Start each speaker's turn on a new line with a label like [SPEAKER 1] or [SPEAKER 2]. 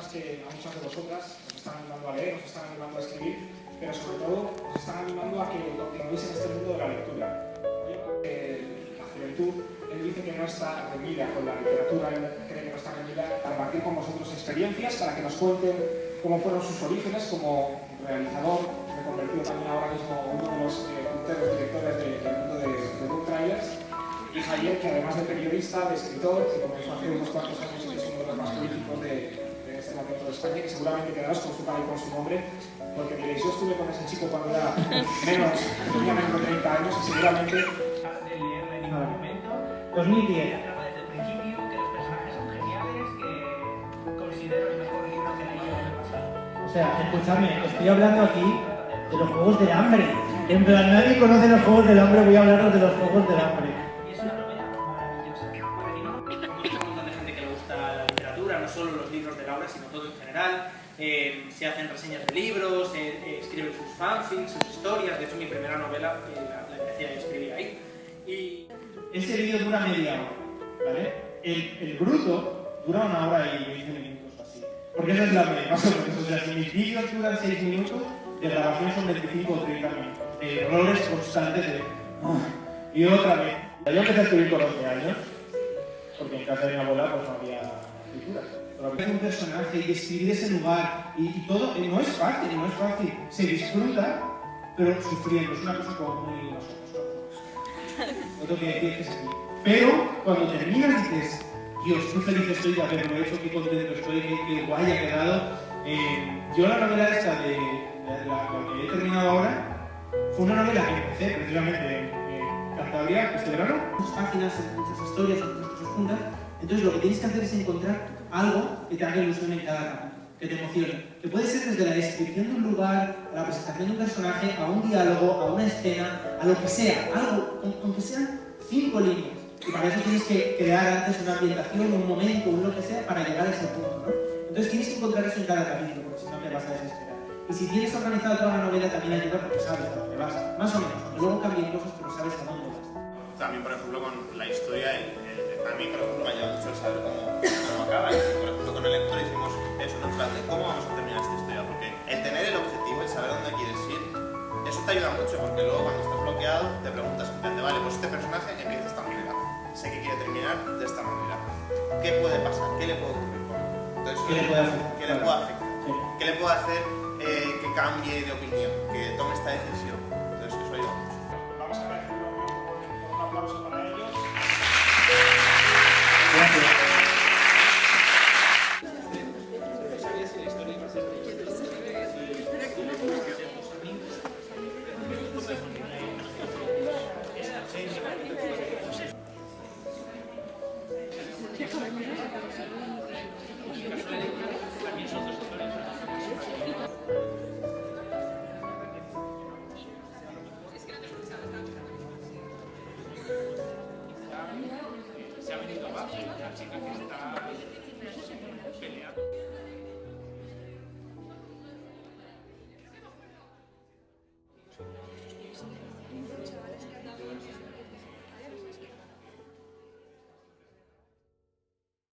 [SPEAKER 1] personas que a muchas de vosotras os están animando a leer, os están animando a escribir, pero sobre todo os están animando a que continuéis en este mundo de la lectura. La juventud, él dice que no está reñida con la literatura, él cree que no está reñida para compartir con vosotros experiencias, para que nos cuenten cómo fueron sus orígenes como realizador. Me he convertido también ahora mismo en uno de los punteros directores del mundo de Book Trailers. Y Javier, que además de periodista, de escritor, que comenzó hace unos cuantos años y que es uno de los más prolíficos de este momento de España, que seguramente quedaros con su cara y con su nombre, porque diréis, yo estuve con ese chico cuando era tenía menos de 30 años y seguramente...
[SPEAKER 2] de leerla en ningún momento.
[SPEAKER 3] 2010.
[SPEAKER 2] Acaba desde el principio, que los personajes son geniales, que considero el mejor libro que he leído en el pasado.
[SPEAKER 3] O sea, escúchame, estoy hablando aquí de los Juegos del Hambre. En plan, nadie conoce los Juegos del Hambre, voy a hablaros de los Juegos del Hambre.
[SPEAKER 2] Y es una novela maravillosa. Para que no, conozco un montón de gente que le gusta la literatura, no solo los libros de Laura, sino todo en general. Se hacen reseñas de libros, escriben sus fanfics, sus historias. De hecho, mi primera novela la empecé a escribir ahí. Y
[SPEAKER 3] Ese vídeo dura media hora, ¿vale? El bruto dura 1 hora y 20 minutos o así. Porque esa es la media, más o menos. O sea, si mis vídeos duran 6 minutos, de grabación son 25 o 30 minutos. De errores constantes de... y otra vez. Yo empecé a escribir con 11 años, porque en casa de mi abuela pues no había escritura. Pero ver un personaje y escribir ese lugar y todo, no es fácil, no es fácil. Se disfruta, pero sufriendo. Es una cosa como muy... No tengo que decir que es así. Pero cuando terminas dices, Dios, qué feliz estoy de haberlo hecho, qué contento estoy, qué guay ha quedado. Yo la novela esta de la que he terminado ahora fue una novela que empecé precisamente en Cantabria este verano. Muchas páginas, muchas historias, muchas cosas juntas. Entonces lo que tienes que hacer es encontrar algo que te haga ilusión en cada capítulo, que te emocione. Que puede ser desde la descripción de un lugar, a la presentación de un personaje, a un diálogo, a una escena, a lo que sea, algo, aunque sean 5 líneas. Y para eso tienes que crear antes una ambientación, un momento, un lo que sea, para llegar a ese punto, ¿no? Entonces tienes que encontrar eso en cada capítulo, porque si no te vas a desesperar. Y si tienes organizado toda la novela también ayuda porque sabes a dónde vas, más o menos, aunque luego cambien cosas, pero sabes a dónde vas.
[SPEAKER 4] También, por ejemplo, con la historia, a mí, por ejemplo, me ayuda mucho el saber cómo acaba. Y, por ejemplo, con el lector hicimos eso, ¿no? En plan de cómo vamos a terminar esta historia, porque el tener el objetivo, el saber dónde quieres ir, eso te ayuda mucho, porque luego cuando estás bloqueado te preguntas, en plan de, vale, pues este personaje empieza de esta manera, sé que quiere terminar de esta manera, ¿qué puede pasar? ¿Qué le puede ocurrir? Entonces,
[SPEAKER 3] ¿Qué le puede hacer?
[SPEAKER 4] ¿Qué le puede afectar?
[SPEAKER 3] Sí.
[SPEAKER 4] ¿Qué le puede hacer que cambie de opinión, que tome esta decisión?